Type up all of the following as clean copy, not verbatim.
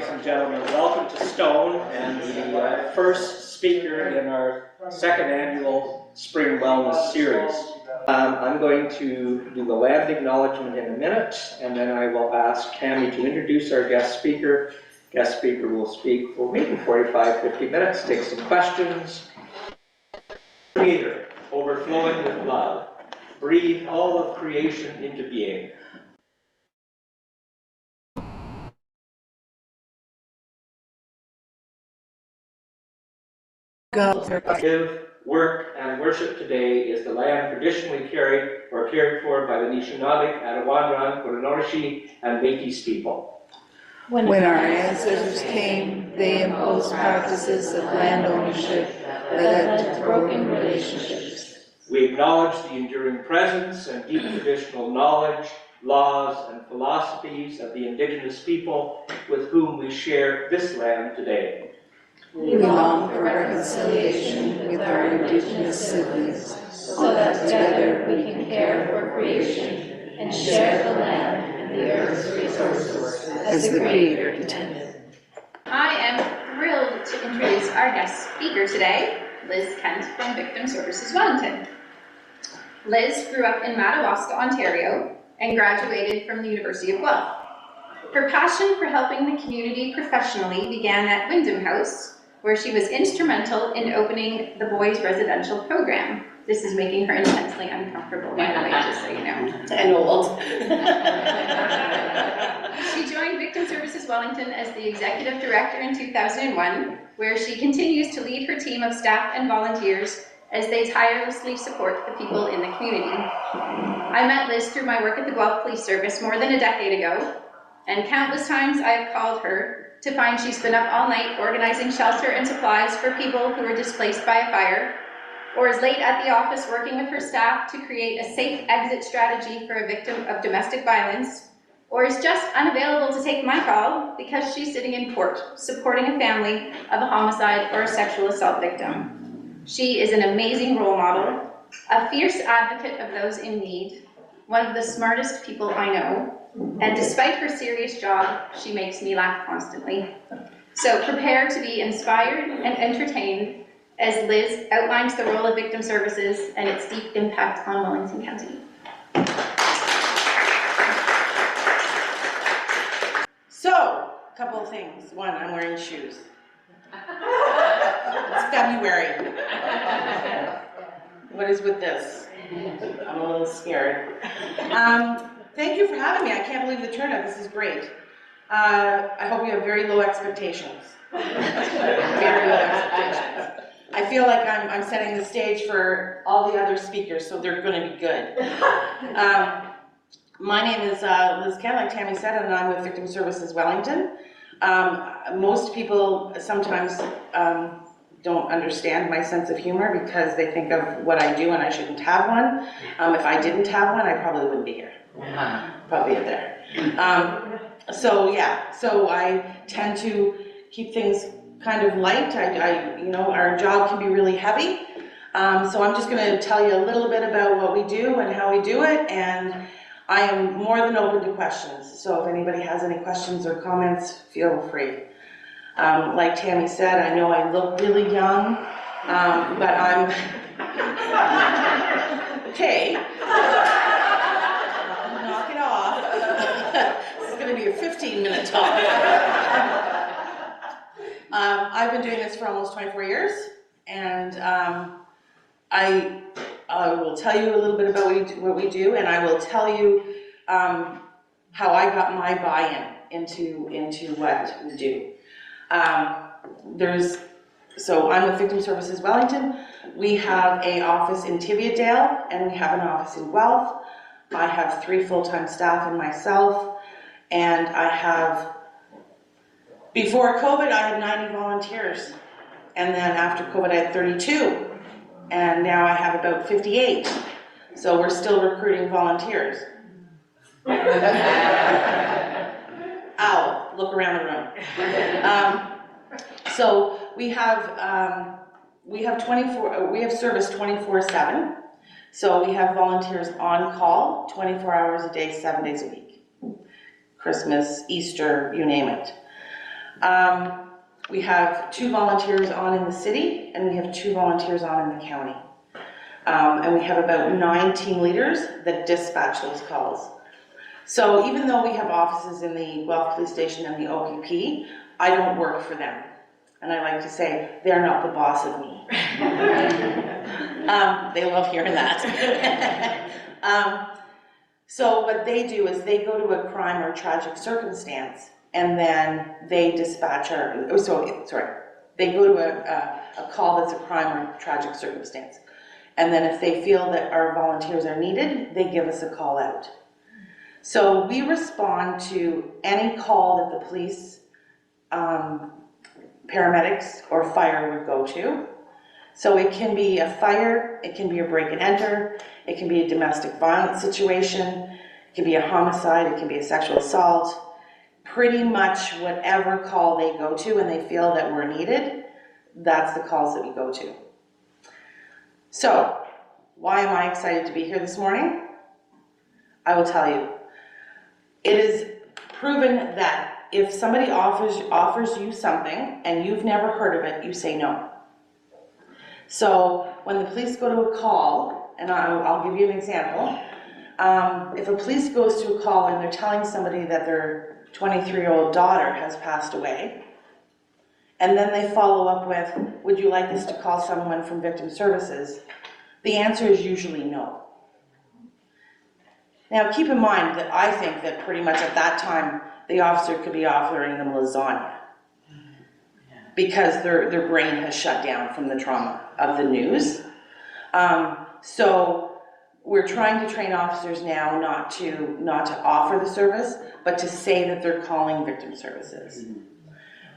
ladies and gentlemen, welcome to Stone and the first speaker in our second annual Spring Wellness Series. I'm going to do the land acknowledgement in a minute, and then I will ask Tammy to introduce our guest speaker. Guest speaker will speak for maybe 45-50 minutes, take some questions. Creator, overflowing with love, breathe all of creation into being. Give, work, and worship today is the land traditionally cared for by the Nishnawbik, Attawandaron, Kodanoshi, and Métis people. When our ancestors came, they imposed practices of land ownership that led to broken relationships. We acknowledge the enduring presence and deep traditional knowledge, laws, and philosophies of the Indigenous people with whom we share this land today. We long for reconciliation with our Indigenous siblings, so that together we can care for creation and share the land and the earth's resources as the Creator intended. I am thrilled to introduce our guest speaker today, Liz Kent from Victim Services Wellington. Liz grew up in Madawaska, Ontario, and graduated from the University of Guelph. Her passion for helping the community professionally began at Wyndham House, where she was instrumental in opening the boys' residential program. This is making her intensely uncomfortable, by the way, just so you know. And old. She joined Victim Services Wellington as the executive director in 2001, where she continues to lead her team of staff and volunteers as they tirelessly support the people in the community. I met Liz through my work at the Guelph Police Service more than a decade ago, and countless times I have called her to find she's been up all night organizing shelter and supplies for people who were displaced by a fire, or is late at the office working with her staff to create a safe exit strategy for a victim of domestic violence, or is just unavailable to take my call because she's sitting in court supporting a family of a homicide or a sexual assault victim. She is an amazing role model, a fierce advocate of those in need, one of the smartest people I know, and despite her serious job, she makes me laugh constantly. So prepare to be inspired and entertained as Liz outlines the role of victim services and its deep impact on Wellington County. So, a couple of things. One, I'm wearing shoes. It's February. What is with this? I'm a little scared. Thank you for having me. I can't believe the turnout. This is great. I hope you have very low expectations. Very low expectations. I feel like I'm setting the stage for all the other speakers, so they're going to be good. My name is Liz Kent, like Tammy said, and I'm with Victim Services Wellington. Most people sometimes don't understand my sense of humor because they think of what I do and I shouldn't have one. If I didn't have one, I probably wouldn't be here. Probably up there. So I tend to keep things kind of light. Our job can be really heavy. So I'm just going to tell you a little bit about what we do and how we do it, and I am more than open to questions. So if anybody has any questions or comments, feel free. Like Tammy said, I know I look really young, but I'm okay. Knock it off. This is going to be a 15-minute talk. I've been doing this for almost 24 years, and I will tell you a little bit about what we do, and I will tell you how I got my buy-in into what we do. So I'm with Victim Services Wellington. We have an office in Tiviadale, and we have an office in Guelph. I have 3 full-time staff and myself, and before COVID, I had 90 volunteers, and then after COVID, I had 32, and now I have about 58. So we're still recruiting volunteers. Ow, look around the room. So we have service 24/7. So we have volunteers on call 24 hours a day, 7 days a week. Christmas, Easter, you name it. We have 2 volunteers on in the city, and we have 2 volunteers on in the county. And we have about 9 team leaders that dispatch those calls. So even though we have offices in the Guelph Police Station and the OPP, I don't work for them. And I like to say, they're not the boss of me. They love hearing that. So what they do is they go to a crime or tragic circumstance, and then they dispatch they go to a call that's a crime or tragic circumstance. And then if they feel that our volunteers are needed, they give us a call out. So we respond to any call that the police, paramedics, or fire would go to. So it can be a fire, it can be a break and enter, it can be a domestic violence situation, it can be a homicide, it can be a sexual assault. Pretty much whatever call they go to and they feel that we're needed, that's the calls that we go to. So, why am I excited to be here this morning? I will tell you. It is proven that if somebody offers you something and you've never heard of it, you say no. So when the police go to a call, and I'll give you an example, if a police goes to a call and they're telling somebody that their 23-year-old daughter has passed away, and then they follow up with, would you like us to call someone from Victim Services? The answer is usually no. Now keep in mind that I think that pretty much at that time, the officer could be offering them lasagna because their brain has shut down from the trauma of the news. So we're trying to train officers now not to offer the service, but to say that they're calling Victim Services.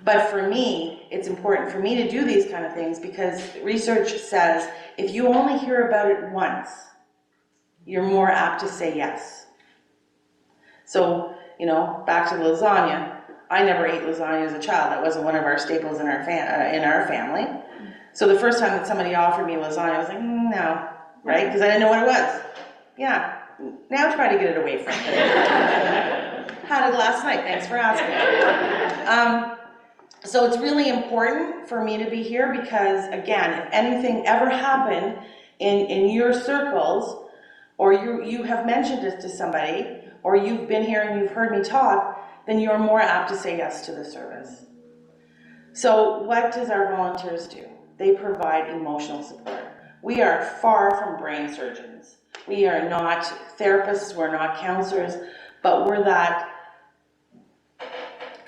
But for me, it's important for me to do these kind of things because research says if you only hear about it once, you're more apt to say yes. So, back to lasagna. I never ate lasagna as a child. That wasn't one of our staples in our family. So the first time that somebody offered me lasagna, I was like, no, right? Because I didn't know what it was. Yeah, now try to get it away from me. Had it last night, thanks for asking. So it's really important for me to be here because, again, if anything ever happened in your circles, or you have mentioned it to somebody, or you've been here and you've heard me talk, then you're more apt to say yes to the service. So what does our volunteers do? They provide emotional support. We are far from brain surgeons. We are not therapists, we're not counselors, but we're that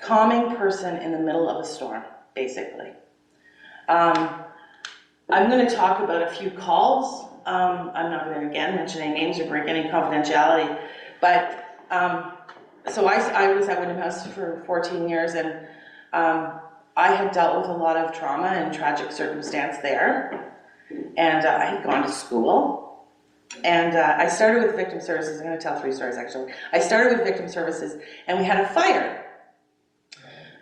calming person in the middle of a storm, basically. I'm going to talk about a few calls. I'm not going to, again, mention any names or break any confidentiality, but so I was at Wyndham House for 14 years, and I had dealt with a lot of trauma and tragic circumstance there, and I had gone to school, and I started with Victim Services. I'm going to tell 3 stories, actually. I started with Victim Services, and we had a fire.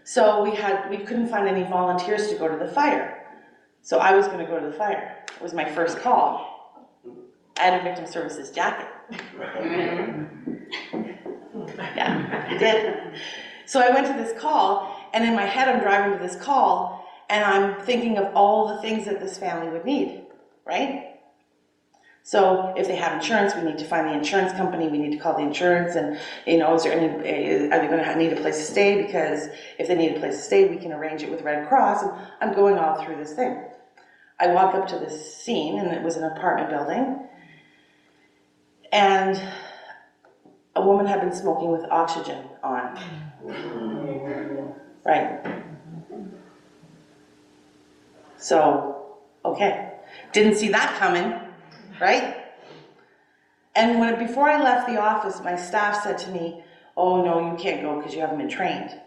So we couldn't find any volunteers to go to the fire. So I was going to go to the fire. It was my first call. I had a Victim Services jacket. Yeah, I did. So I went to this call, and in my head I'm driving to this call, and I'm thinking of all the things that this family would need, right? So if they have insurance, we need to find the insurance company, we need to call the insurance, and are they going to need a place to stay? Because if they need a place to stay, we can arrange it with Red Cross, and I'm going all through this thing. I walk up to this scene, and it was an apartment building, and a woman had been smoking with oxygen on. Right. So, okay. Didn't see that coming, right? And before I left the office, my staff said to me, oh no, you can't go because you haven't been trained.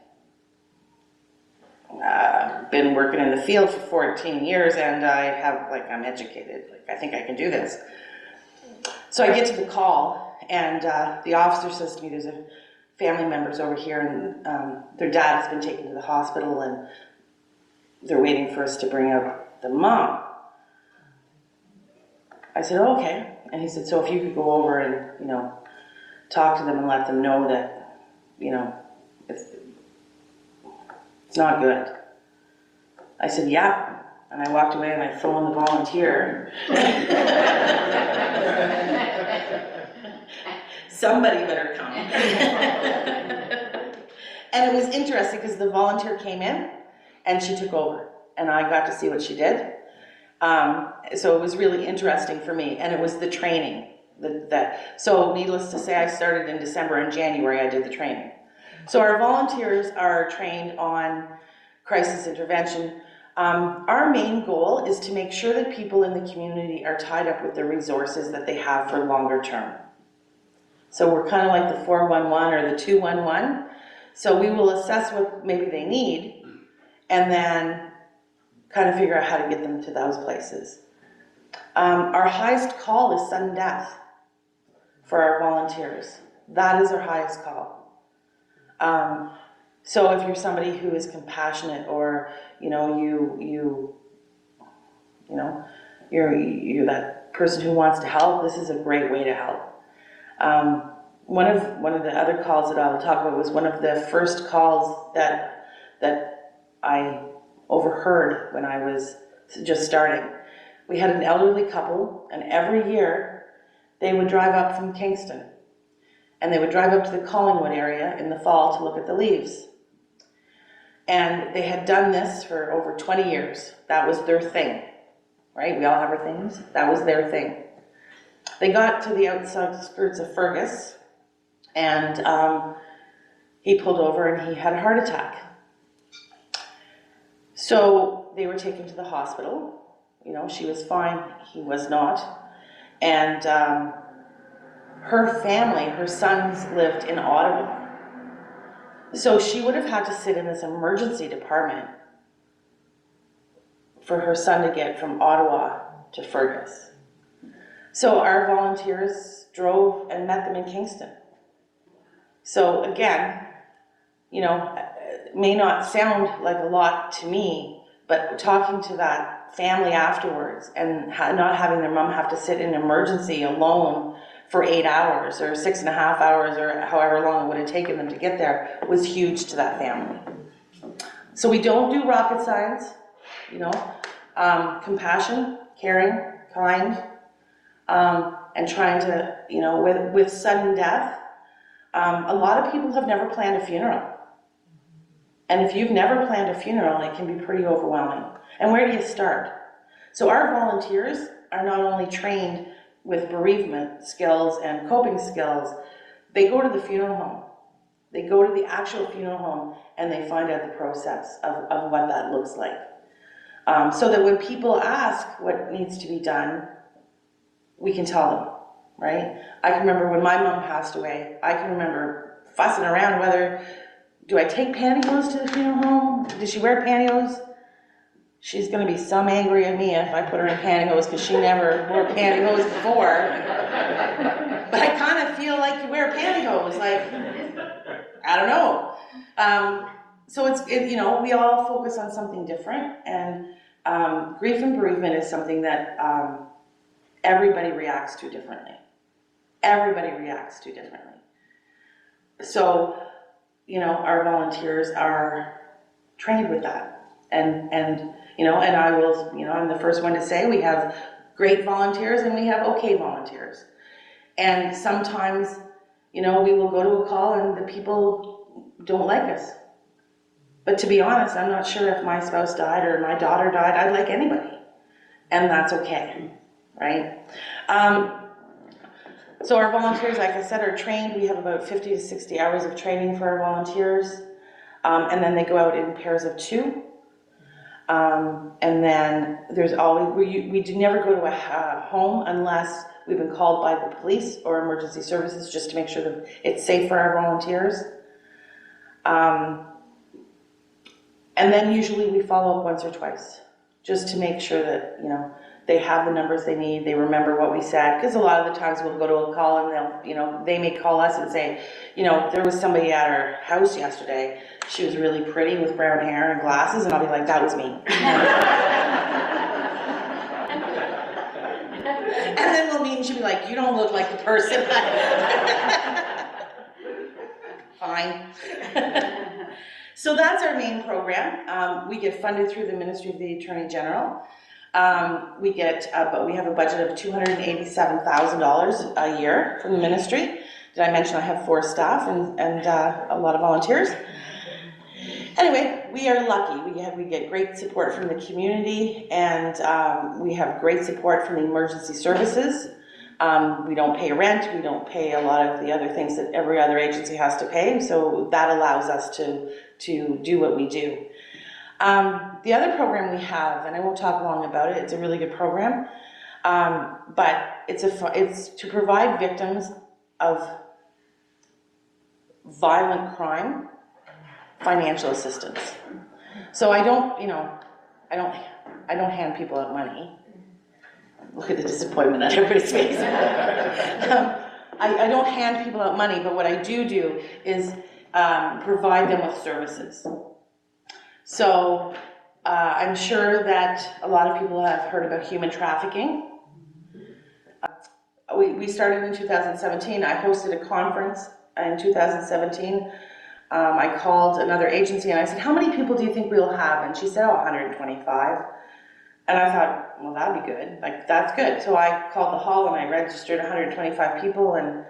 Been working in the field for 14 years and I'm educated. I think I can do this. So I get to the call, and the officer says to me, there's a family members over here, and their dad has been taken to the hospital, and they're waiting for us to bring out the mom. I said, oh, okay. And he said, so if you could go over and, it's not good. I said, yeah, and I walked away and I phoned the volunteer. Somebody better come. And it was interesting because the volunteer came in and she took over and I got to see what she did. So it was really interesting for me, and it was the training. So needless to say, I started in December and January I did the training. So our volunteers are trained on crisis intervention. Our main goal is to make sure that people in the community are tied up with the resources that they have for longer term. So we're kind of like the 411 or the 211. So we will assess what maybe they need and then kind of figure out how to get them to those places. Our highest call is sudden death for our volunteers. That is our highest call. So if you're somebody who is compassionate, or you're that person who wants to help, this is a great way to help. One of the other calls that I'll talk about was one of the first calls that I overheard when I was just starting. We had an elderly couple, and every year they would drive up from Kingston, and they would drive up to the Collingwood area in the fall to look at the leaves. And they had done this for over 20 years. That was their thing, right? We all have our things. That was their thing. They got to the outskirts of Fergus, and he pulled over and he had a heart attack. So they were taken to the hospital. She was fine, he was not. And her family, her sons lived in Ottawa. So she would have had to sit in this emergency department for her son to get from Ottawa to Fergus. So our volunteers drove and met them in Kingston. So again, it may not sound like a lot to me, but talking to that family afterwards and not having their mom have to sit in emergency alone for 8 hours or 6.5 hours or however long it would have taken them to get there was huge to that family. So we don't do rocket science, compassion, caring, kind, and trying to, with sudden death, a lot of people have never planned a funeral. And if you've never planned a funeral, it can be pretty overwhelming. And where do you start? So our volunteers are not only trained with bereavement skills and coping skills, they go to the funeral home. They go to the actual funeral home and they find out the process of what that looks like. So that when people ask what needs to be done, we can tell them, right? I can remember when my mom passed away, I can remember fussing around whether, do I take pantyhose to the funeral home? Does she wear pantyhose? She's going to be some angry at me if I put her in pantyhose because she never wore pantyhose before. But I kind of feel like you wear pantyhose, like, I don't know. So we all focus on something different, and grief and bereavement is something that everybody reacts to differently. Everybody reacts to differently. So, our volunteers are trained with that. And I will, I'm the first one to say we have great volunteers and we have okay volunteers. And sometimes, we will go to a call and the people don't like us. But to be honest, I'm not sure if my spouse died or my daughter died, I'd like anybody. And that's okay, right? So our volunteers, like I said, are trained. We have about 50 to 60 hours of training for our volunteers. And then they go out in pairs of 2. And then there's always, we do never go to a home unless we've been called by the police or emergency services just to make sure that it's safe for our volunteers. And then usually we follow up once or twice just to make sure that, they have the numbers they need, they remember what we said. Because a lot of the times we'll go to a call and they may call us and say, there was somebody at our house yesterday. She was really pretty with brown hair and glasses, and I'll be like, that was me. And then we'll meet and she'll be like, you don't look like the person. Fine. So that's our main program. We get funded through the Ministry of the Attorney General. But we have a budget of $287,000 a year from the ministry. Did I mention I have 4 staff and a lot of volunteers? Anyway, we are lucky. We get great support from the community, and we have great support from the emergency services. We don't pay rent. We don't pay a lot of the other things that every other agency has to pay. So that allows us to do what we do. The other program we have, and I won't talk long about it, it's a really good program, but it's to provide victims of violent crime financial assistance. So I don't hand people out money. Look at the disappointment on everybody's face. I don't hand people out money, but what I do is provide them with services. So I'm sure that a lot of people have heard about human trafficking. We started in 2017. I hosted a conference in 2017. I called another agency and I said, how many people do you think we'll have? And she said, 125. And I thought, well, that'd be good. Like, that's good. So I called the hall and I registered 125 people, and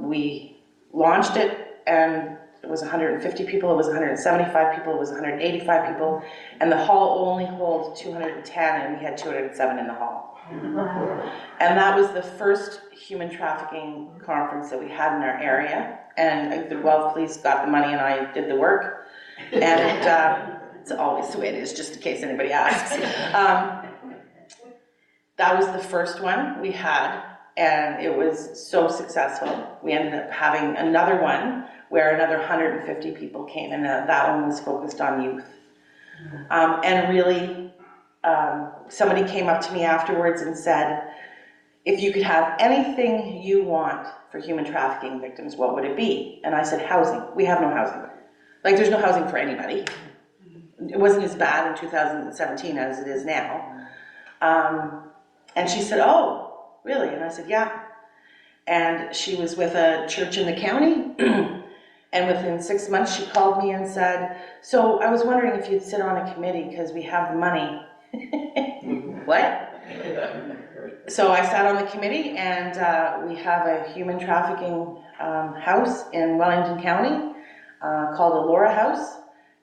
we launched it, and it was 150 people, it was 175 people, it was 185 people, and the hall only holds 210, and we had 207 in the hall. And that was the first human trafficking conference that we had in our area, and the Guelph Police got the money and I did the work, and it's always the way it is, just in case anybody asks. That was the first one we had, and it was so successful. We ended up having another one where another 150 people came, and that one was focused on youth. And really, somebody came up to me afterwards and said, if you could have anything you want for human trafficking victims, what would it be? And I said, housing. We have no housing. Like, there's no housing for anybody. It wasn't as bad in 2017 as it is now. And she said, oh, really? And I said, yeah. And she was with a church in the county, and within 6 months she called me and said, so I was wondering if you'd sit on a committee because we have the money. What? So I sat on the committee, and we have a human trafficking house in Wellington County called the Laura House.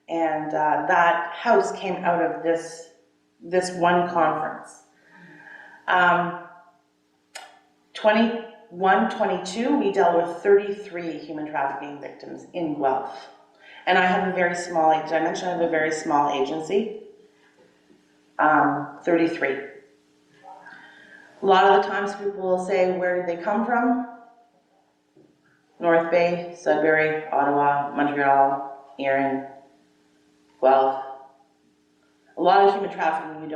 And that house came out of this one conference. 21-22, we dealt with 33 human trafficking victims in Guelph. And I have a very small, did I mention I have a very small agency? 33. A lot of the times people will say, where did they come from? North Bay, Sudbury, Ottawa, Montreal, Erin, Guelph. A lot of human trafficking,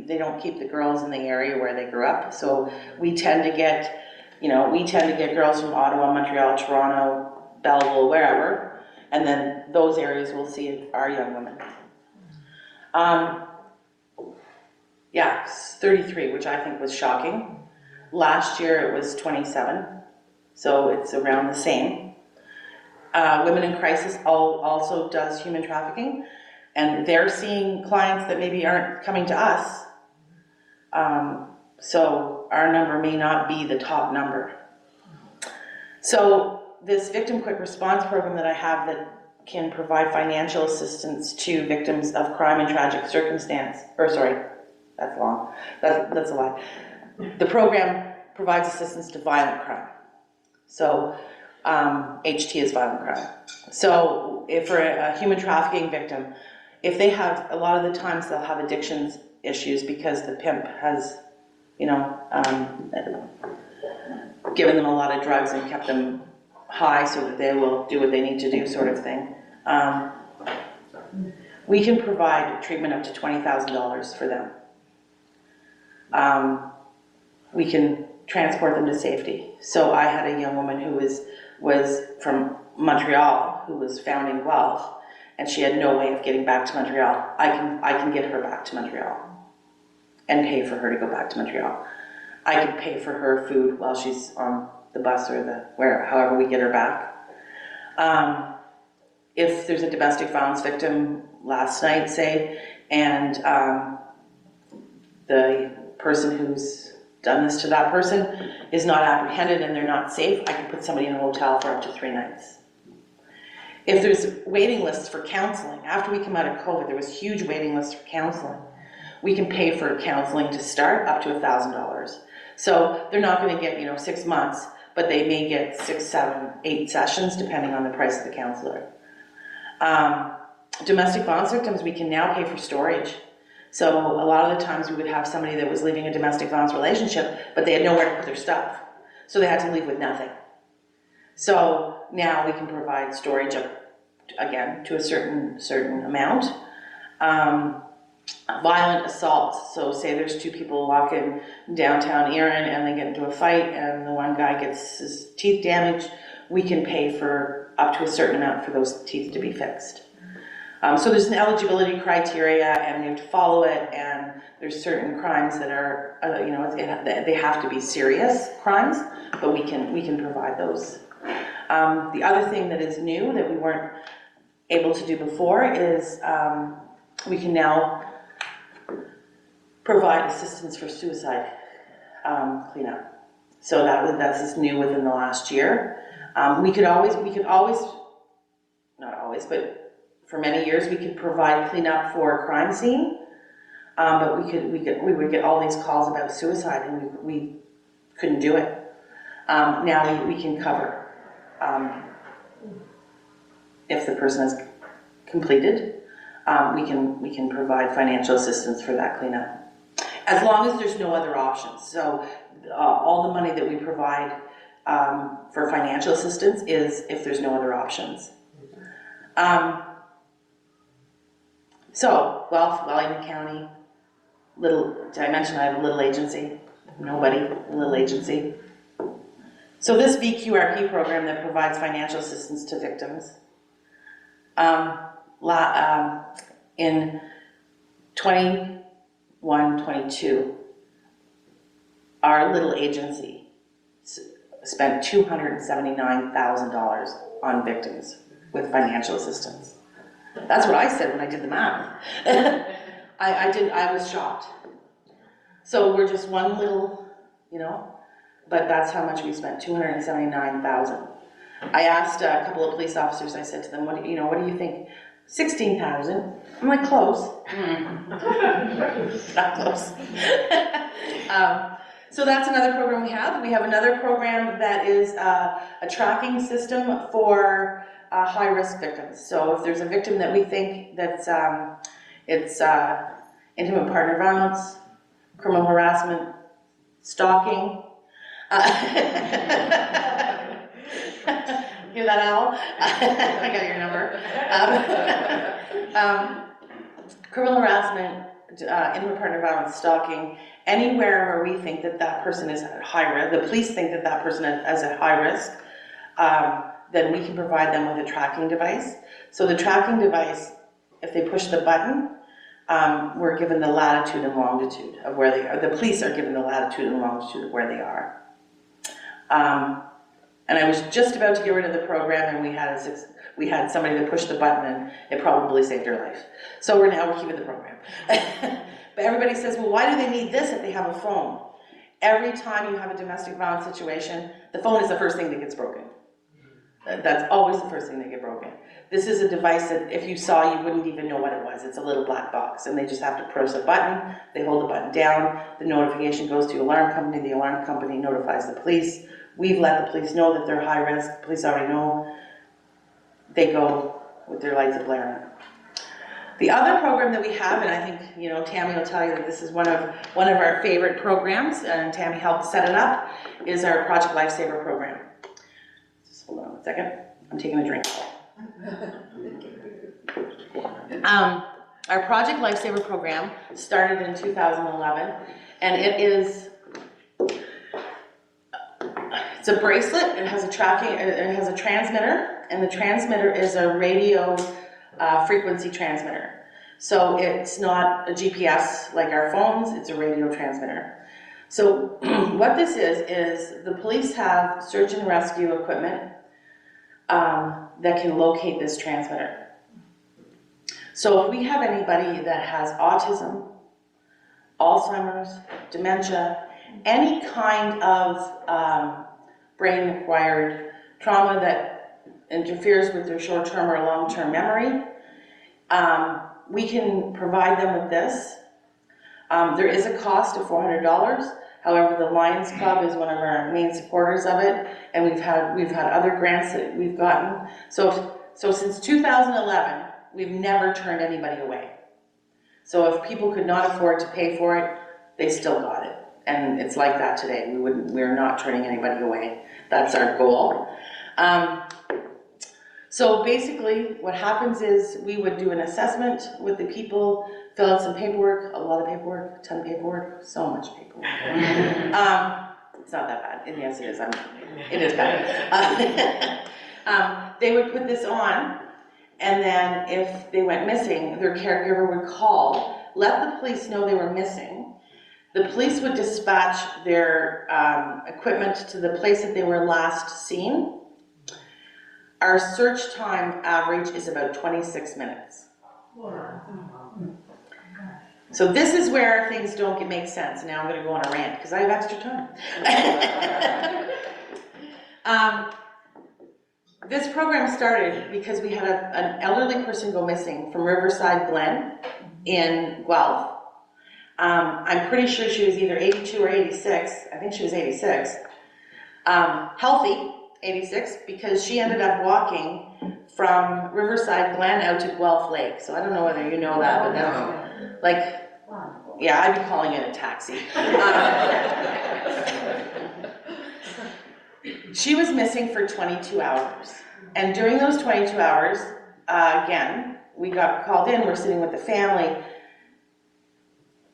they don't keep the girls in the area where they grew up. So we tend to get, girls from Ottawa, Montreal, Toronto, Belleville, wherever, and then those areas will see our young women. 33, which I think was shocking. Last year it was 27, so it's around the same. Women in Crisis also does human trafficking, and they're seeing clients that maybe aren't coming to us. So our number may not be the top number. So this Victim Quick Response program that I have that can provide financial assistance to victims of crime and tragic circumstance, that's long, that's a lie. The program provides assistance to violent crime. So HT is violent crime. So if for a human trafficking victim, if they have, a lot of the times they'll have addictions issues because the pimp has, given them a lot of drugs and kept them high so that they will do what they need to do, sort of thing. We can provide treatment up to $20,000 for them. We can transport them to safety. So I had a young woman who was from Montreal who was found in Guelph, and she had no way of getting back to Montreal. I can get her back to Montreal and pay for her to go back to Montreal. I can pay for her food while she's on the bus or however we get her back. if there's a domestic violence victim last night, say, and the person who's done this to that person is not apprehended and they're not safe, I can put somebody in a hotel for up to 3 nights. If there's waiting lists for counseling, after we come out of COVID, there was huge waiting lists for counseling. We can pay for counseling to start up to $1,000. So they're not going to get, 6 months, but they may get 6, 7, 8 sessions depending on the price of the counselor. Domestic violence victims, we can now pay for storage. So a lot of the times we would have somebody that was leaving a domestic violence relationship, but they had nowhere to put their stuff. So they had to leave with nothing. So now we can provide storage up, again, to a certain amount. Violent assault. So say there's 2 people walking downtown Erin and they get into a fight and the one guy gets his teeth damaged, we can pay for up to a certain amount for those teeth to be fixed. So there's an eligibility criteria and you have to follow it, and there's certain crimes that are, they have to be serious crimes, but we can provide those. The other thing that is new that we weren't able to do before is we can now provide assistance for suicide cleanup. So that's just new within the last year. We could always, not always, but for many years we could provide cleanup for a crime scene, but we would get all these calls about suicide and we couldn't do it. Now we can cover if the person has completed. We can provide financial assistance for that cleanup, as long as there's no other options. So all the money that we provide for financial assistance is if there's no other options. So, Wellington County, did I mention I have a little agency? Nobody, a little agency. So this VQRP program that provides financial assistance to victims, in 21-22, our little agency spent $279,000 on victims with financial assistance. That's what I said when I did the math. I was shocked. So we're just one little, but that's how much we spent, $279,000. I asked a couple of police officers, I said to them, what do you think? 16,000. I'm like, close. Not close. So that's another program we have. We have another program that is a tracking system for high-risk victims. So if there's a victim that we think that's it's intimate partner violence, criminal harassment, stalking. Hear that, Al? I got your number. Criminal harassment, intimate partner violence, stalking, anywhere where we think that person is at high risk, the police think that person is at high risk, then we can provide them with a tracking device. So the tracking device, if they push the button, we're given the latitude and longitude of where they are. The police are given the latitude and longitude of where they are. And I was just about to get rid of the program, and we had somebody that pushed the button, and it probably saved her life. So we're keeping the program. But everybody says, well, why do they need this if they have a phone? Every time you have a domestic violence situation, the phone is the first thing that gets broken. That's always the first thing that gets broken. This is a device that if you saw, you wouldn't even know what it was. It's a little black box, and they just have to press a button. They hold the button down. The notification goes to the alarm company. The alarm company notifies the police. We've let the police know that they're high risk. The police already know. They go with their lights blaring. The other program that we have, and I think Tammy will tell you that this is one of our favorite programs, and Tammy helped set it up, is our Project Lifesaver program. Just hold on a second. I'm taking a drink. Our Project Lifesaver program started in 2011, and it's a bracelet. It has a transmitter, and the transmitter is a radio frequency transmitter. So it's not a GPS like our phones, it's a radio transmitter. So what this is the police have search and rescue equipment that can locate this transmitter. So if we have anybody that has autism, Alzheimer's, dementia, any kind of brain-acquired trauma that interferes with their short-term or long-term memory, we can provide them with this. There is a cost of $400. However, the Lions Club is one of our main supporters of it, and we've had other grants that we've gotten. So since 2011, we've never turned anybody away. So if people could not afford to pay for it, they still got it. And it's like that today. We're not turning anybody away. That's our goal. So basically what happens is we would do an assessment with the people, fill out some paperwork, a lot of paperwork, a ton of paperwork, so much paperwork. It's not that bad. And yes, it is. It is bad. They would put this on, and then if they went missing, their caregiver would call, let the police know they were missing. The police would dispatch their equipment to the place that they were last seen. Our search time average is about 26 minutes. So this is where things don't make sense. Now I'm going to go on a rant because I have extra time. This program started because we had an elderly person go missing from Riverside Glen in Guelph. I'm pretty sure she was either 82 or 86. I think she was 86. Healthy. 86, because she ended up walking from Riverside Glen out to Guelph Lake. So I don't know whether you know that, but that's like, yeah, I'd be calling it a taxi. She was missing for 22 hours. And during those 22 hours, again, we got called in, we're sitting with the family.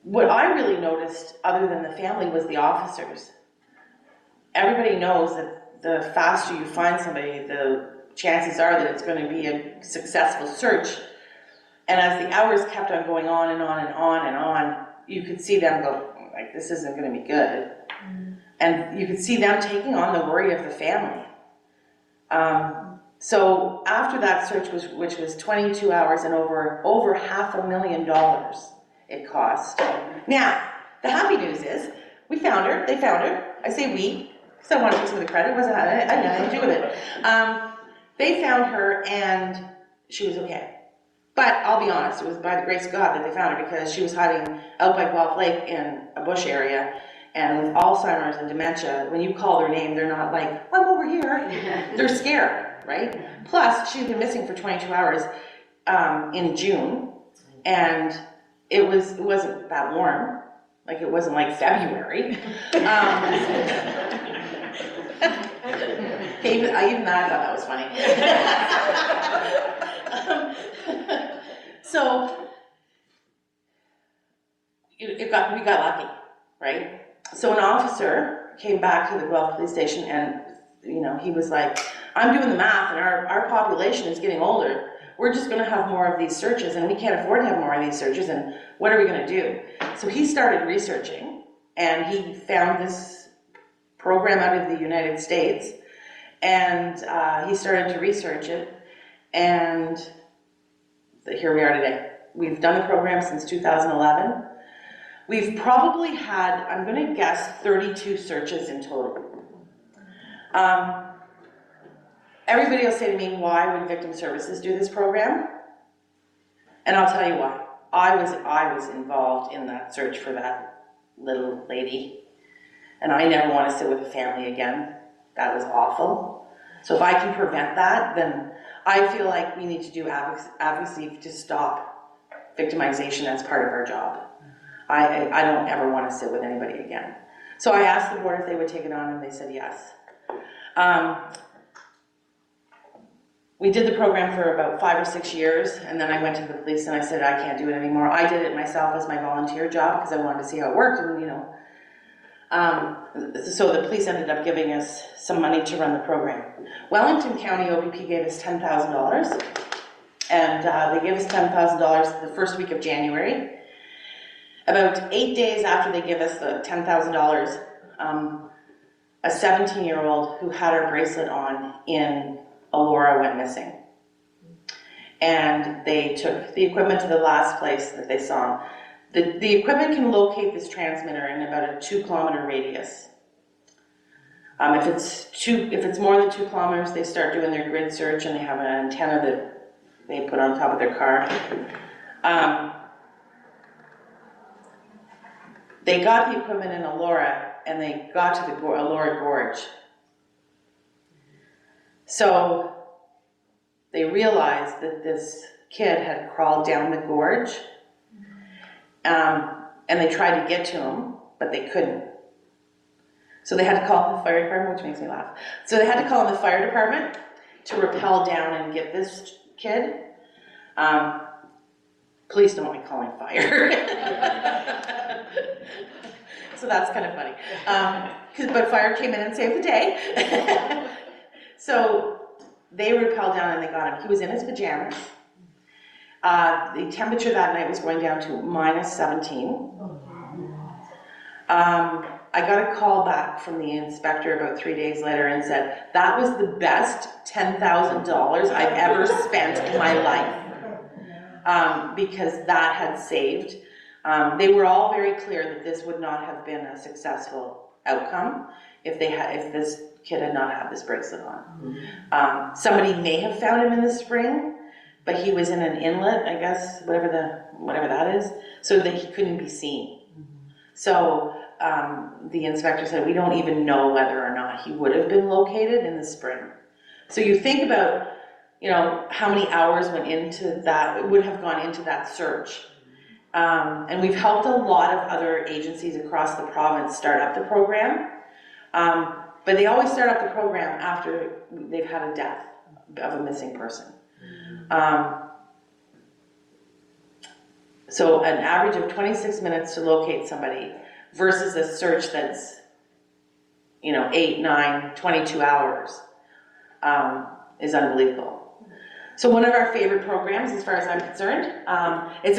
What I really noticed, other than the family, was the officers. Everybody knows that the faster you find somebody, the chances are that it's going to be a successful search. And as the hours kept on going on and on and on and on, you could see them go, like, this isn't going to be good. And you could see them taking on the worry of the family. So after that search, which was 22 hours and over $500,000 it cost. Now, the happy news is, we found her, they found her. I say we, because I want to give some of the credit, I had nothing to do with it. They found her and she was okay. But I'll be honest, it was by the grace of God that they found her, because she was hiding out by Guelph Lake in a bush area. And with Alzheimer's and dementia, when you call their name, they're not like, I'm over here. They're scared, right? Plus, she'd been missing for 22 hours in June, and it wasn't that warm. Like, it wasn't like February. Even I thought that was funny. So we got lucky, right? So an officer came back to the Guelph police station, and he was like, I'm doing the math, and our population is getting older. We're just going to have more of these searches, and we can't afford to have more of these searches, and what are we going to do? So he started researching, and he found this program out of the United States, and he started to research it, and here we are today. We've done the program since 2011. We've probably had, I'm going to guess, 32 searches in total. Everybody will say to me, why would Victim Services do this program? And I'll tell you why. I was involved in that search for that little lady, and I never want to sit with a family again. That was awful. So if I can prevent that, then I feel like we need to do advocacy to stop victimization as part of our job. I don't ever want to sit with anybody again. So I asked the board if they would take it on, and they said yes. We did the program for about 5 or 6 years, and then I went to the police and I said, I can't do it anymore. I did it myself as my volunteer job because I wanted to see how it worked, and so the police ended up giving us some money to run the program. Wellington County OPP gave us $10,000, and they gave us $10,000 the first week of January. About 8 days after they give us the $10,000, a 17-year-old who had her bracelet on in Alora went missing. And they took the equipment to the last place that they saw him. The equipment can locate this transmitter in about a 2-kilometer radius. If it's more than 2 kilometers, they start doing their grid search, and they have an antenna that they put on top of their car. They got the equipment in Elora, and they got to the Elora Gorge. So they realized that this kid had crawled down the gorge, and they tried to get to him, but they couldn't. So they had to call the fire department, which makes me laugh. So they had to call in the fire department to rappel down and get this kid. Police don't like calling fire. So that's kind of funny. But fire came in and saved the day. So they rappelled down and they got him. He was in his pajamas. The temperature that night was going down to -17. I got a call back from the inspector about 3 days later and said, that was the best $10,000 I've ever spent in my life, because that had saved. They were all very clear that this would not have been a successful outcome if this kid had not had this bracelet on. Somebody may have found him in the spring, but he was in an inlet, I guess, whatever that is, so that he couldn't be seen. So the inspector said, we don't even know whether or not he would have been located in the spring. So you think about, how many hours went into that, would have gone into that search. And we've helped a lot of other agencies across the province start up the program. But they always start up the program after they've had a death of a missing person. So an average of 26 minutes to locate somebody versus a search that's, 8, 9, 22 hours is unbelievable. So one of our favorite programs, as far as I'm concerned, with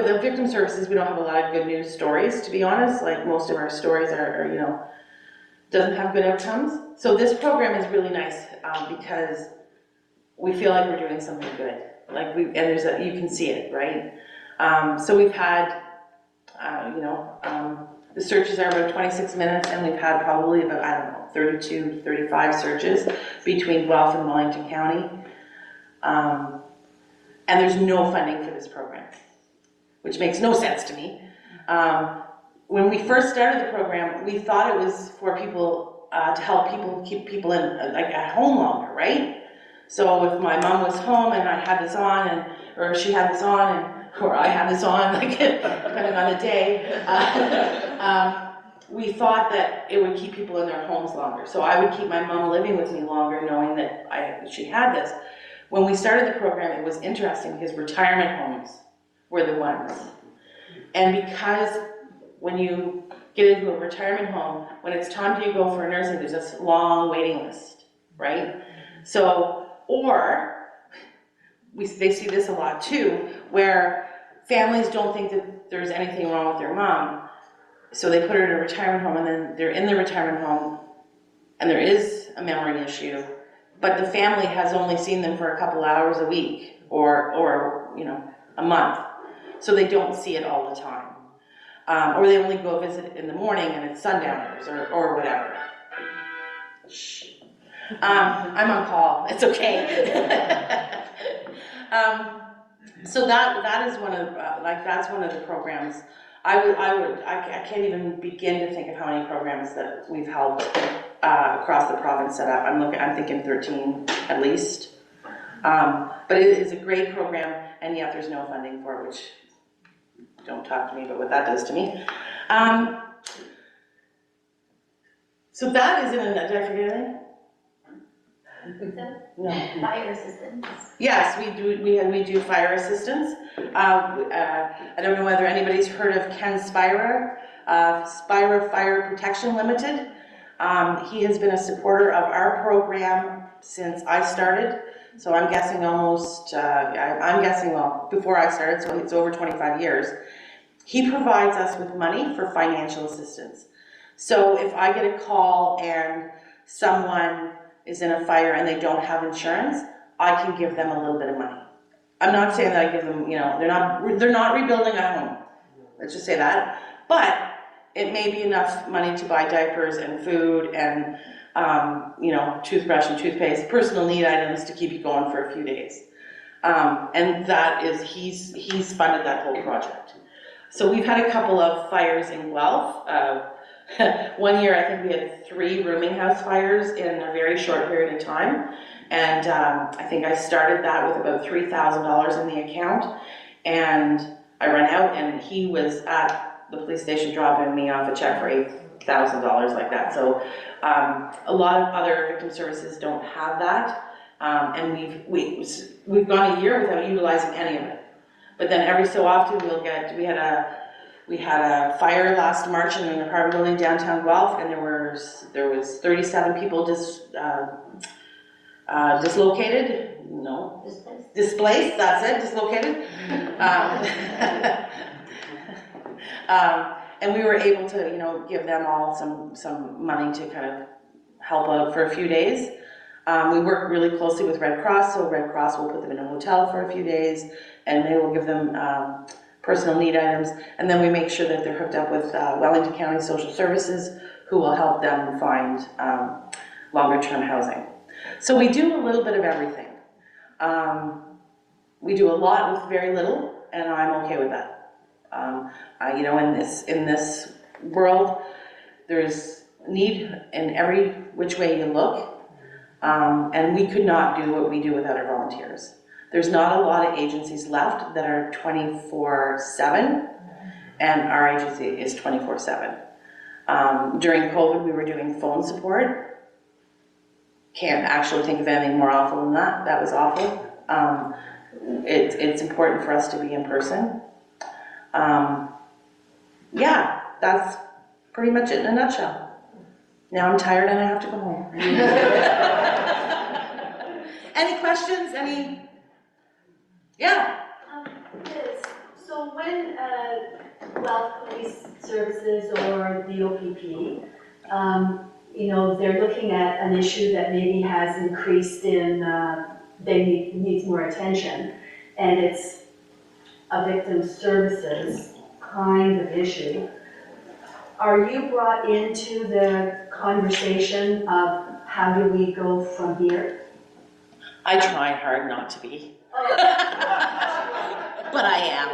the victim services, we don't have a lot of good news stories, to be honest. Like most of our stories are doesn't have good outcomes. So this program is really nice because we feel like we're doing something good. You can see it, right? So we've had, the searches are about 26 minutes, and we've had probably about, 32, 35 searches between Guelph and Wellington County. And there's no funding for this program, which makes no sense to me. When we first started the program, we thought it was for people, to help people keep people in, at home longer, right? So if my mom was home and I had this on, or she had this on, or I had this on, depending on the day, we thought that it would keep people in their homes longer. So I would keep my mom living with me longer, knowing that she had this. When we started the program, it was interesting because retirement homes were the ones. And because when you get into a retirement home, when it's time to go for nursing, there's this long waiting list, right? So, or they see this a lot too, where families don't think that there's anything wrong with their mom, so they put her in a retirement home, and then they're in the retirement home, and there is a memory issue, but the family has only seen them for a couple hours a week, or a month, so they don't see it all the time. Or they only go visit in the morning and it's sundowners or whatever. Shh. I'm on call, it's okay. So that is one of that's one of the programs. I can't even begin to think of how many programs that we've helped across the province set up. I'm thinking 13 at least. But it is a great program, and yet there's no funding for it, which, don't talk to me about what that does to me. So that is did I forget anything? No. Fire assistance. Yes, we do fire assistance. I don't know whether anybody's heard of Ken Spira, Spira Fire Protection Limited. He has been a supporter of our program since I started. So I'm guessing before I started, so it's over 25 years. He provides us with money for financial assistance. So if I get a call and someone is in a fire and they don't have insurance, I can give them a little bit of money. I'm not saying that I give them, they're not rebuilding a home. Let's just say that. But it may be enough money to buy diapers and food and, toothbrush and toothpaste, personal need items to keep you going for a few days. And that is, he's funded that whole project. So we've had a couple of fires in Guelph. One year, I think we had 3 rooming house fires in a very short period of time. And I think I started that with about $3,000 in the account. And I ran out and he was at the police station dropping me off a check for $8,000 like that. So a lot of other victim services don't have that. And we've gone a year without utilizing any of it. But then every so often we had a fire last March in an apartment building downtown Guelph, and there was 37 people dislocated. No, displaced. That's it. Dislocated. And we were able to give them all some money to kind of help out for a few days. We work really closely with Red Cross, so Red Cross will put them in a hotel for a few days, and they will give them personal need items, and then we make sure that they're hooked up with Wellington County Social Services, who will help them find longer-term housing. So we do a little bit of everything. We do a lot with very little, and I'm okay with that. In this world, there's need in every which way you look. And we could not do what we do without our volunteers. There's not a lot of agencies left that are 24/7, and our agency is 24/7. During COVID, we were doing phone support. Can't actually think of anything more awful than that. That was awful. It's important for us to be in person. Yeah, that's pretty much it in a nutshell. Now I'm tired and I have to go home. Any questions? Yeah. Yes. So when Guelph Police Services or the OPP, they're looking at an issue that maybe has increased in, needs more attention, and it's a victim services kind of issue. Are you brought into the conversation of how do we go from here? I try hard not to be. But I am.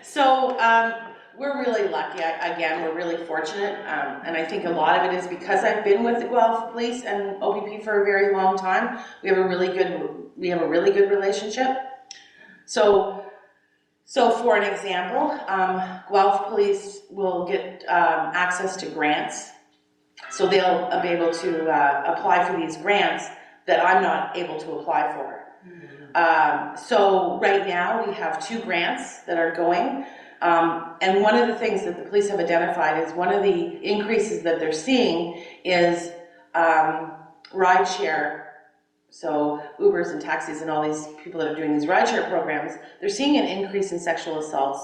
So we're really lucky. We're really fortunate. And I think a lot of it is because I've been with the Guelph Police and OPP for a very long time. We have a really good relationship. So for an example, Guelph Police will get access to grants. So they'll be able to apply for these grants that I'm not able to apply for. So right now we have 2 grants that are going. And one of the things that the police have identified is one of the increases that they're seeing is rideshare. So Ubers and taxis and all these people that are doing these rideshare programs, they're seeing an increase in sexual assaults.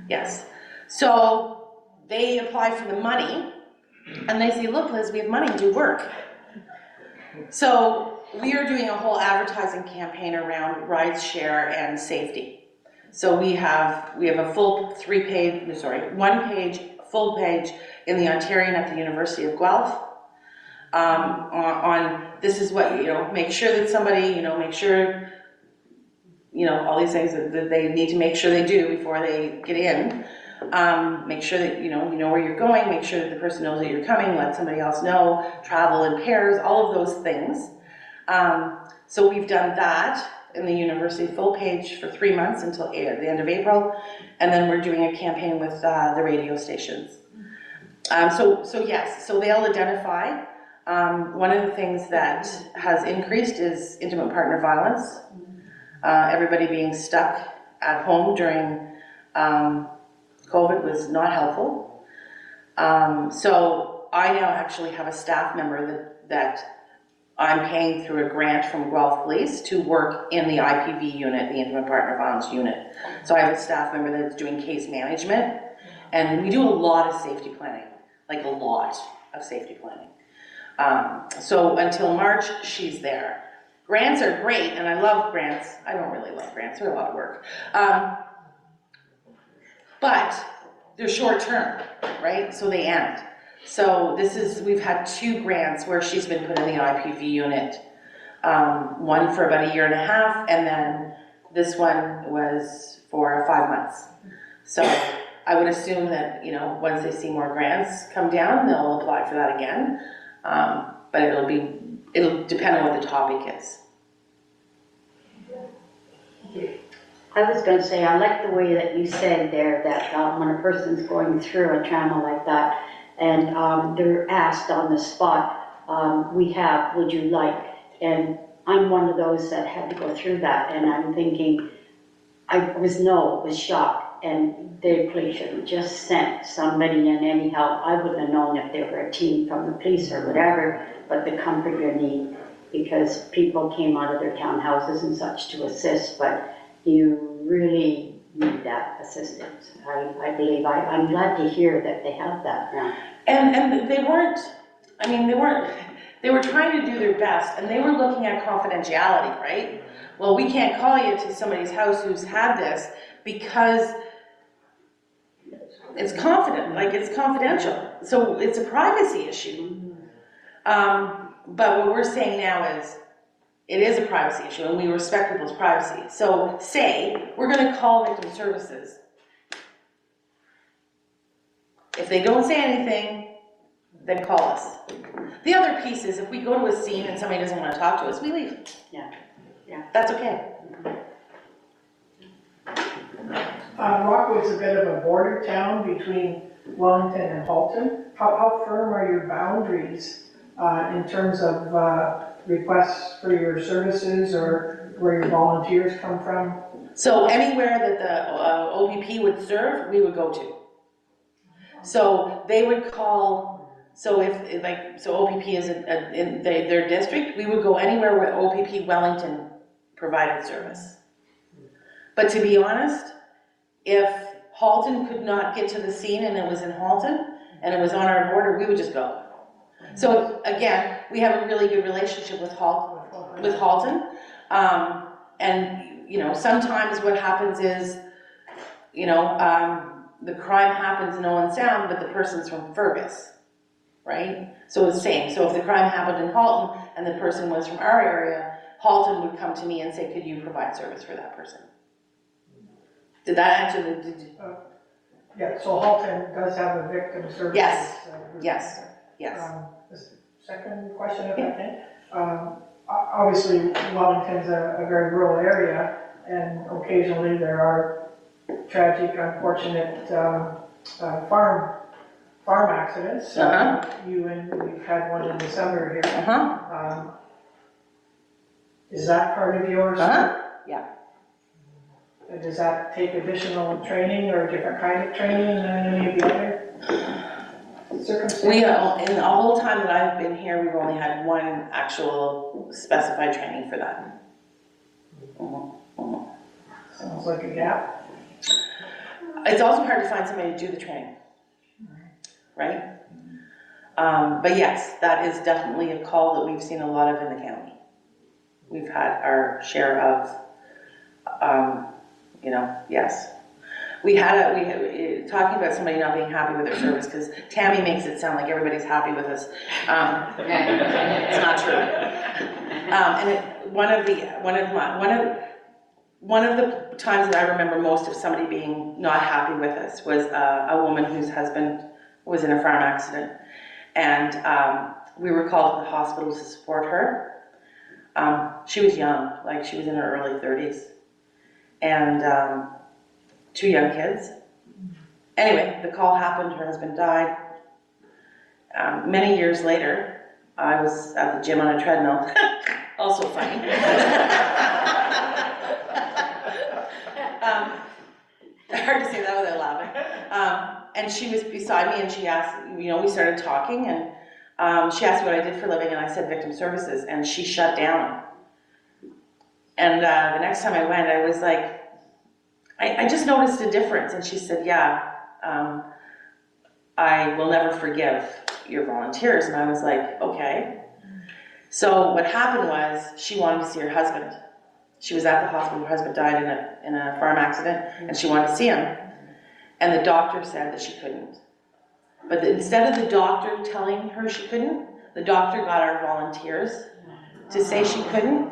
Yes. So they apply for the money and they say, look, Liz, we have money, do work. So we are doing a whole advertising campaign around rideshare and safety. So we have a full 1-page, full page in the Ontarian at the University of Guelph. On this is what, make sure that somebody, make sure, all these things that they need to make sure they do before they get in. Make sure that, you know where you're going, make sure that the person knows that you're coming, let somebody else know, travel in pairs, all of those things. So we've done that in the university full page for 3 months until the end of April. And then we're doing a campaign with the radio stations. So yes, so they'll identify. One of the things that has increased is intimate partner violence. Everybody being stuck at home during COVID was not helpful. So I now actually have a staff member that I'm paying through a grant from Guelph Police to work in the IPV unit, the Intimate Partner Violence unit. So I have a staff member that's doing case management, and we do a lot of safety planning, like a lot. of safety planning. So until March, she's there. Grants are great, and I love grants. I don't really love grants, they're a lot of work. But they're short term, right? So they end. So we've had 2 grants where she's been put in the IPV unit. One for about 1.5 years, and then this one was for 5 months. So I would assume that, you know, once they see more grants come down, they'll apply for that again. But it'll depend on what the topic is. I was going to say, I like the way that you said there that when a person's going through a trauma like that and they're asked on the spot, would you like? And I'm one of those that had to go through that, and I'm thinking, was shocked, and the police should have just sent somebody in any help. I wouldn't have known if they were a team from the police or whatever, but the comfort you need, because people came out of their townhouses and such to assist, but you really need that assistance. I believe, I'm glad to hear that they have that now. And they were trying to do their best, and they were looking at confidentiality, right? Well, we can't call you to somebody's house who's had this because it's it's confidential. So it's a privacy issue. But what we're saying now is, it is a privacy issue, and we respect people's privacy. So say, we're gonna call victim services. If they don't say anything, then call us. The other piece is, if we go to a scene and somebody doesn't want to talk to us, we leave. Yeah. That's okay. Rockwood's a bit of a border town between Wellington and Halton. How firm are your boundaries in terms of requests for your services or where your volunteers come from? So anywhere that the OPP would serve, we would go to. So they would call, so OPP is in their district, we would go anywhere where OPP Wellington provided service. But to be honest, if Halton could not get to the scene and it was in Halton and it was on our border, we would just go. So again, we have a really good relationship with Halton. And you know, sometimes what happens is, you know, the crime happens in Owen Sound, but the person's from Fergus, right? So it's the same. So if the crime happened in Halton and the person was from our area, Halton would come to me and say, could you provide service for that person? Did that answer the... Yeah, so Halton does have a victim services. Yes. The second question, if I can. Obviously, Wellington's a very rural area, and occasionally there are tragic, unfortunate farm accidents. We've had one in December here. Is that part of your scope? Yeah. Does that take additional training or a different kind of training than any of the other circumstances? In the whole time that I've been here, we've only had one actual specified training for that. Sounds like a gap. It's also hard to find somebody to do the training, right? But yes, that is definitely a call that we've seen a lot of in the county. We've had our share of, yes. We had talking about somebody not being happy with their service, because Tammy makes it sound like everybody's happy with us. It's not true. And one of the times that I remember most of somebody being not happy with us was a woman whose husband was in a farm accident, and we were called to the hospital to support her. She was young, like she was in her early 30s, and 2 young kids. Anyway, the call happened, her husband died. Many years later, I was at the gym on a treadmill, also funny. Hard to say that without laughing. And she was beside me and she asked, we started talking, and she asked me what I did for a living, and I said victim services, and she shut down. And the next time I went, I was like, I just noticed a difference, and she said, yeah, I will never forgive, your volunteers, and I was like, okay. So what happened was, she wanted to see her husband. She was at the hospital, her husband died in a farm accident, and she wanted to see him. And the doctor said that she couldn't. But instead of the doctor telling her she couldn't, the doctor got our volunteers to say she couldn't.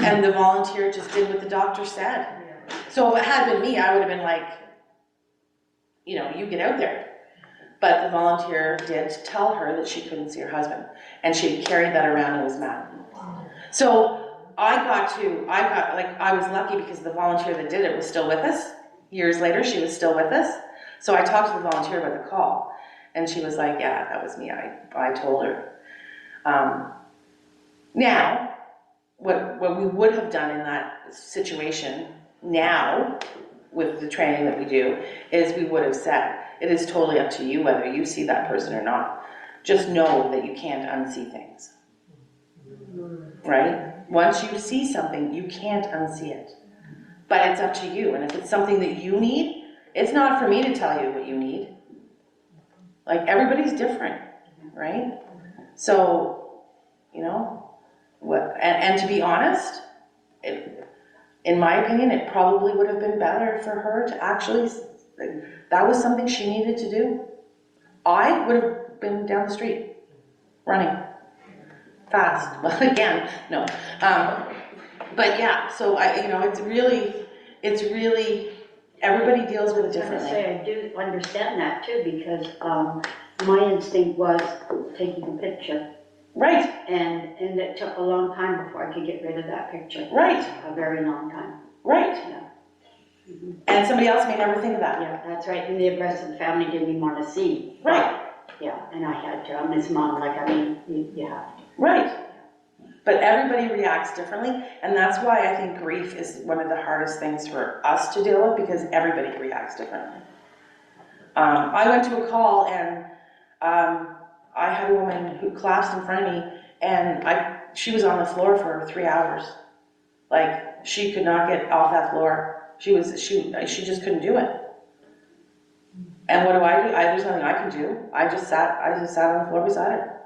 And the volunteer just did what the doctor said. So if it had been me, I would have been like, you know, you get out there. But the volunteer did tell her that she couldn't see her husband. And she carried that around and was mad. So I was lucky because the volunteer that did it was still with us. Years later, she was still with us. So I talked to the volunteer about the call. And she was like, yeah, that was me. I told her. Now, what we would have done in that situation now, with the training that we do, is we would have said, it is totally up to you whether you see that person or not. Just know that you can't unsee things. Right? Once you see something, you can't unsee it. But it's up to you. And if it's something that you need, it's not for me to tell you what you need. Like, everybody's different, right? So, you know, and to be honest, in my opinion, it probably would have been better for her to actually, that was something she needed to do. I would have been down the street, running, fast. Well, again, no. But yeah, so it's really, everybody deals with it differently. I do understand that too, because my instinct was taking a picture. Right. And it took a long time before I could get rid of that picture. Right. A very long time. Right. Yeah. Mm-hmm. And somebody else may never think of that. Yeah, that's right. And the rest of the family didn't even want to see. Right. Yeah, and I had to. I'm his mom, you have to. Right. But everybody reacts differently, and that's why I think grief is one of the hardest things for us to deal with, because everybody reacts differently. I went to a call, and I had a woman who collapsed in front of me, and she was on the floor for 3 hours. Like, she could not get off that floor. She just couldn't do it. And what do? There's nothing I can do. I just sat on the floor beside her.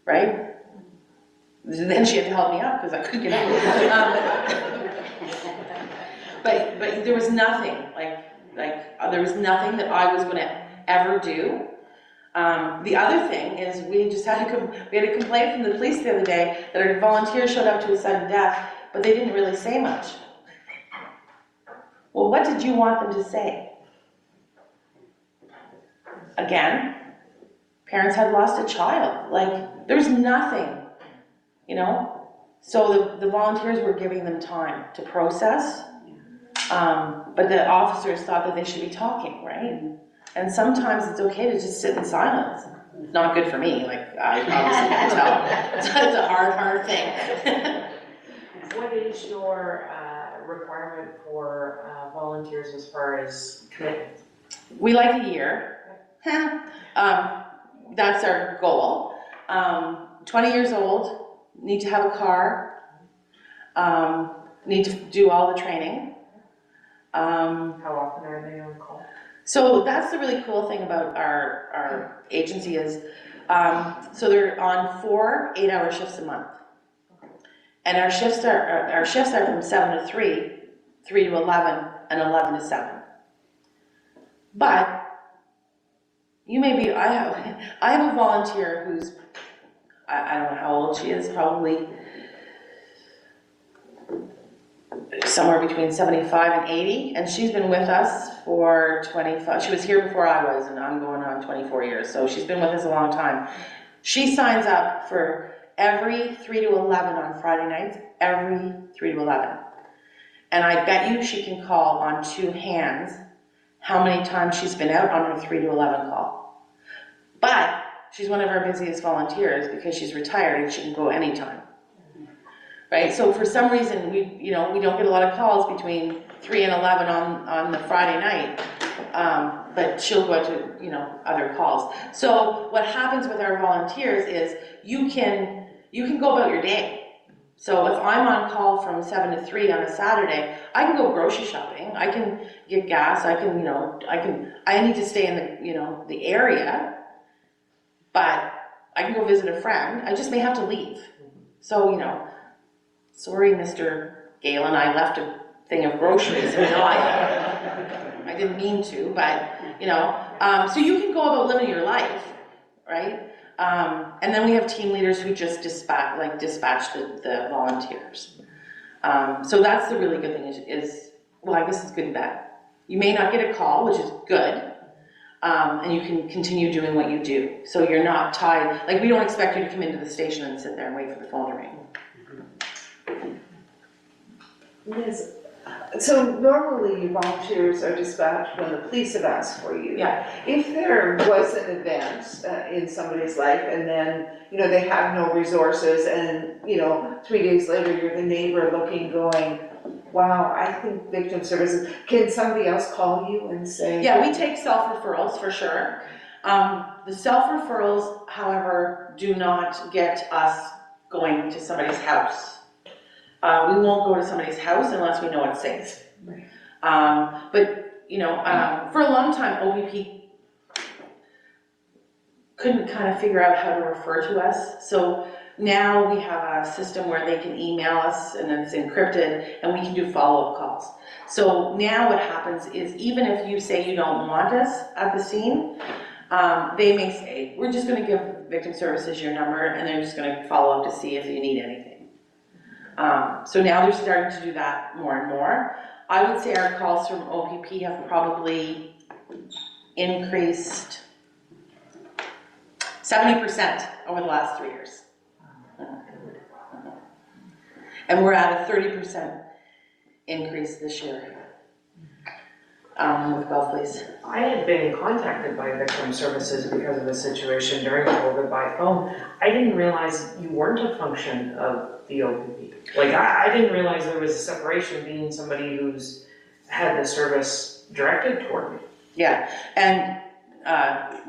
Right? Then she had to help me up because I couldn't get up. But there was nothing there was nothing that I was going to ever do. The other thing is we had a complaint from the police the other day that a volunteer showed up to a sudden death, but they didn't really say much. Well, what did you want them to say? Again, parents had lost a child. Like, there's nothing. So the volunteers were giving them time to process, but the officers thought that they should be talking, right? And sometimes it's okay to just sit in silence. It's not good for me, I obviously can tell. It's a hard thing. What is your requirement for volunteers as far as commitment? We like a year. That's our goal. 20 years old. Need to have a car, need to do all the training. How often are they on call? So that's the really cool thing about our agency is, so they're on 4 8-hour shifts a month. And our shifts are from 7 to 3, 3 to 11, and 11 to 7. But I have a volunteer who's, I don't know how old she is, probably somewhere between 75 and 80, and she's been with us for 25, she was here before I was, and I'm going on 24 years, so she's been with us a long time. She signs up for every 3 to 11 on Friday nights, every 3 to 11. And I bet you she can call on 2 hands how many times she's been out on her 3 to 11 call. But she's one of our busiest volunteers because she's retired and she can go anytime. Right? So for some reason, we don't get a lot of calls between 3 and 11 on the Friday night, but she'll go to, other calls. So what happens with our volunteers is you can go about your day. So if I'm on call from 7 to 3 on a Saturday, I can go grocery shopping, I can get gas, I need to stay in the area. but I can go visit a friend, I just may have to leave. So, you know, sorry, Mr. Galen, I left a thing of groceries in the aisle. I didn't mean to, but, you know, so you can go about living your life, right? And then we have team leaders who just dispatch the volunteers. So that's the really good thing is, well, I guess it's good and bad. You may not get a call, which is good, and you can continue doing what you do. So you're not tied, like we don't expect you to come into the station and sit there and wait for the phone to ring. Yes. So normally volunteers are dispatched when the police have asked for you. Yeah. If there was an event in somebody's life and then, you know, they have no resources and, you know, 3 days later you're the neighbor looking, going, wow, I think victim services, can somebody else call you and say? Yeah, we take self-referrals for sure. The self-referrals, however, do not get us going to somebody's house. We won't go to somebody's house unless we know it's safe. But, you know, for a long time, OPP couldn't kind of figure out how to refer to us. So now we have a system where they can email us and it's encrypted and we can do follow-up calls. So now what happens is even if you say you don't want us at the scene, they may say, we're just going to give victim services your number and they're just going to follow up to see if you need anything. So now they're starting to do that more and more. I would say our calls from OPP have probably increased 70% over the last 3 years. And we're at a 30% increase this year with Gulf Police. I had been contacted by victim services because of a situation during COVID by phone. I didn't realize you weren't a function of the OPP. Like, I didn't realize there was a separation being somebody who's had the service directed toward me. Yeah, and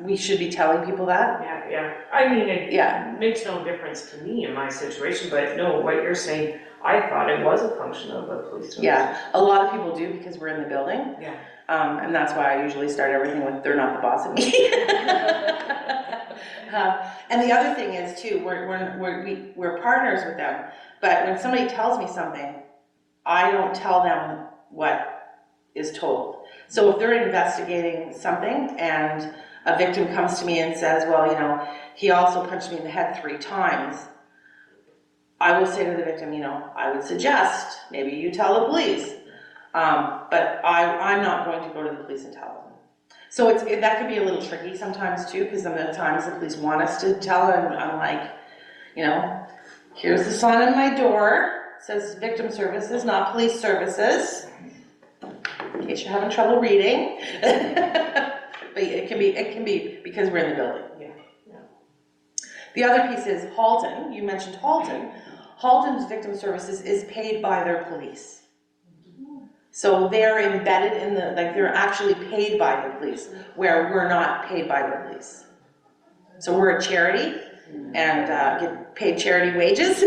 we should be telling people that. Yeah. I mean, it makes no difference to me in my situation, but no, what you're saying, I thought it was a function of the police service. Yeah, a lot of people do because we're in the building. Yeah. And that's why I usually start everything with, they're not the boss of me. And the other thing is too, we're partners with them, but when somebody tells me something, I don't tell them what is told. So if they're investigating something and a victim comes to me and says, well, you know, he also punched me in the head 3 times, I will say to the victim, you know, I would suggest maybe you tell the police. But I'm not going to go to the police and tell them. So that can be a little tricky sometimes too, because sometimes the police want us to tell them. I'm like, you know, here's the sign on my door. It says victim services, not police services. In case you're having trouble reading. But it can be because we're in the building. Yeah. The other piece is Halton. You mentioned Halton. Halton's victim services is paid by their police. So they're embedded in they're actually paid by the police, where we're not paid by the police. So we're a charity and get paid charity wages,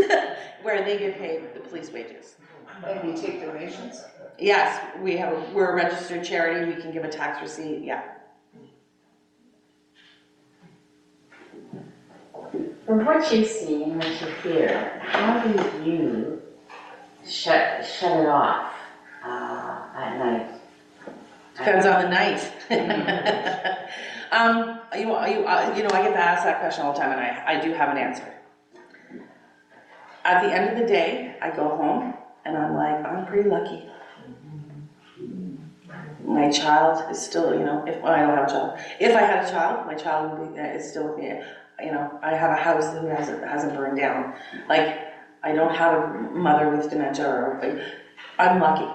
where they get paid the police wages. And you take donations? Yes, we're a registered charity, we can give a tax receipt, yeah. From what you see and what you hear, how do you shut it off at night? Depends on the night. You know, I get asked that question all the time, and I do have an answer. At the end of the day, I go home, and I'm like, I'm pretty lucky. My child is still, you know, I don't have a child. If I had a child, my child is still with me. You know, I have a house that hasn't burned down. Like, I don't have a mother with dementia I'm lucky.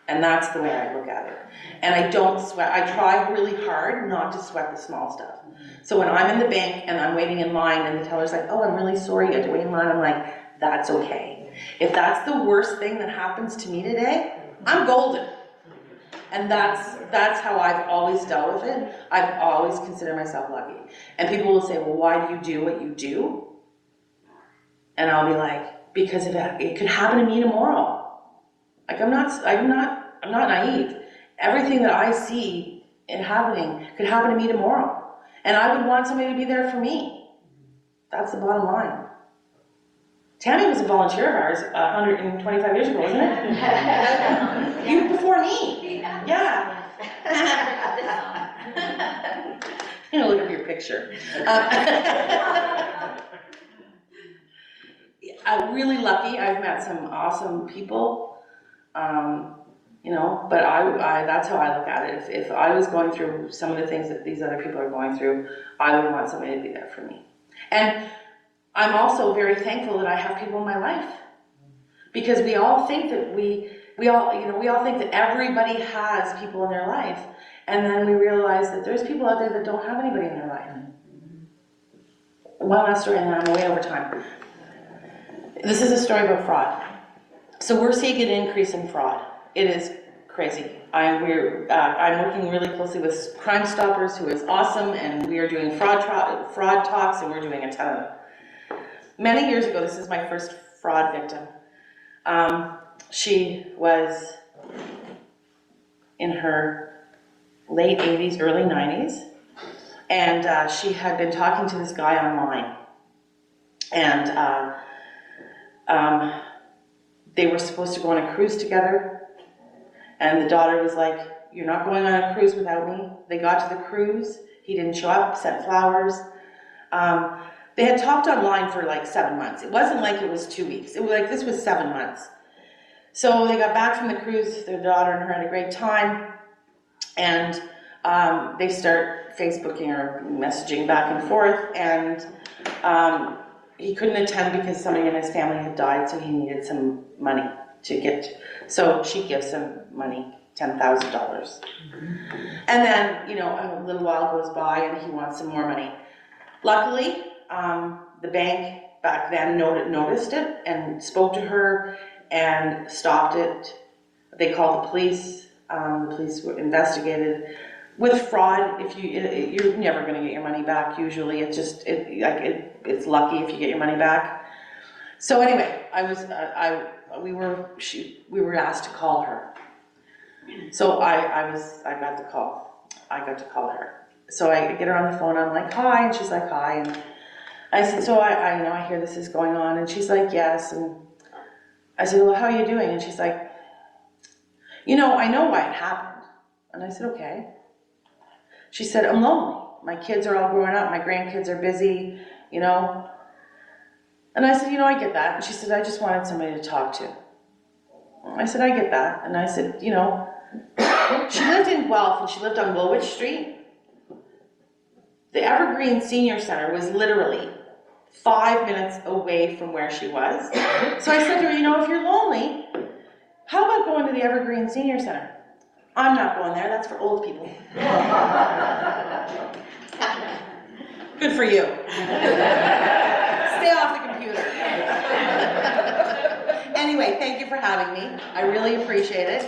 And that's the way I look at it. And I don't sweat. I try really hard not to sweat the small stuff. So when I'm in the bank and I'm waiting in line and the teller's like, oh, I'm really sorry you had to wait in line, I'm like, that's okay. If that's the worst thing that happens to me today, I'm golden. And that's how I've always dealt with it. I've always considered myself lucky. And people will say, well, why do you do what you do? And I'll be like, because it could happen to me tomorrow. Like I'm not naive. Everything that I see it happening could happen to me tomorrow. And I would want somebody to be there for me. That's the bottom line. Tammy was a volunteer of ours 125 years ago, wasn't it? You before me. Yeah. You know, look at your picture. I'm really lucky. I've met some awesome people, you know, but I that's how I look at it. If I was going through some of the things that these other people are going through, I would want somebody to be there for me. And I'm also very thankful that I have people in my life, because we all think that we all think that everybody has people in their life, and then we realize that there's people out there that don't have anybody in their life. One last story, and I'm way over time. This is a story about fraud. So we're seeing an increase in fraud. It is crazy. I'm working really closely with Crime Stoppers, who is awesome, and we are doing fraud talks, and we're doing a ton of them. Many years ago, this is my first fraud victim. She was in her late 80s, early 90s, and she had been talking to this guy online. And they were supposed to go on a cruise together, and the daughter was like, "You're not going on a cruise without me." They got to the cruise, he didn't show up, sent flowers. They had talked online for like 7 months. It wasn't like it was 2 weeks. It was like, this was 7 months. So they got back from the cruise, their daughter and her had a great time, and they start Facebooking or messaging back and forth, and he couldn't attend because somebody in his family had died, so he needed some money to get, so she gives him money, $10,000. And then, you know, a little while goes by and he wants some more money. Luckily, the bank back then noticed it and spoke to her and stopped it. They called the police. The police were investigated. With fraud, if you're never going to get your money back. Usually, it's just it's lucky if you get your money back. So anyway, we were asked to call her. So I got the call. I got to call her. So I get her on the phone. I'm like, "Hi," and she's like, "Hi," and I said, "So I hear this is going on," and she's like, "Yes," and I said, "Well, how are you doing?" And she's like, "I know why it happened," and I said, "Okay." She said, "I'm lonely. My kids are all growing up. My grandkids are busy, And I said, "I get that." And she said, "I just wanted somebody to talk to." I said, "I get that." And I said, she lived in Guelph and she lived on Woolwich Street. The Evergreen Senior Center was literally 5 minutes away from where she was. So I said to her, "If you're lonely, how about going to the Evergreen Senior Center?" "I'm not going there, that's for old people." Good for you. Stay off the computer. Anyway, thank you for having me. I really appreciate it.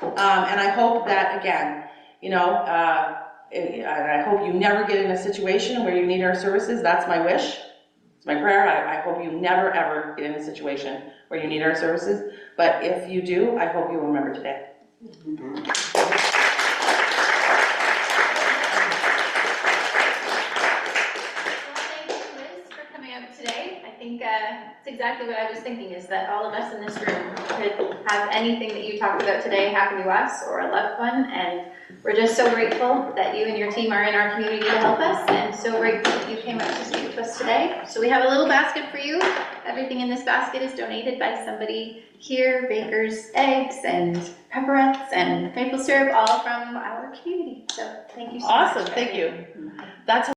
And I hope that, again, I hope you never get in a situation where you need our services. That's my wish. It's my prayer. I hope you never, ever get in a situation where you need our services. But if you do, I hope you'll remember today. I think it's exactly what I was thinking, is that all of us in this room could have anything that you talked about today happen to us or a loved one, and we're just so grateful that you and your team are in our community to help us, and so grateful that you came out to speak to us today. So we have a little basket for you. Everything in this basket is donated by somebody here: Baker's Eggs and Pepperettes and maple syrup, all from our community. So thank you so much. Awesome, thank you. That's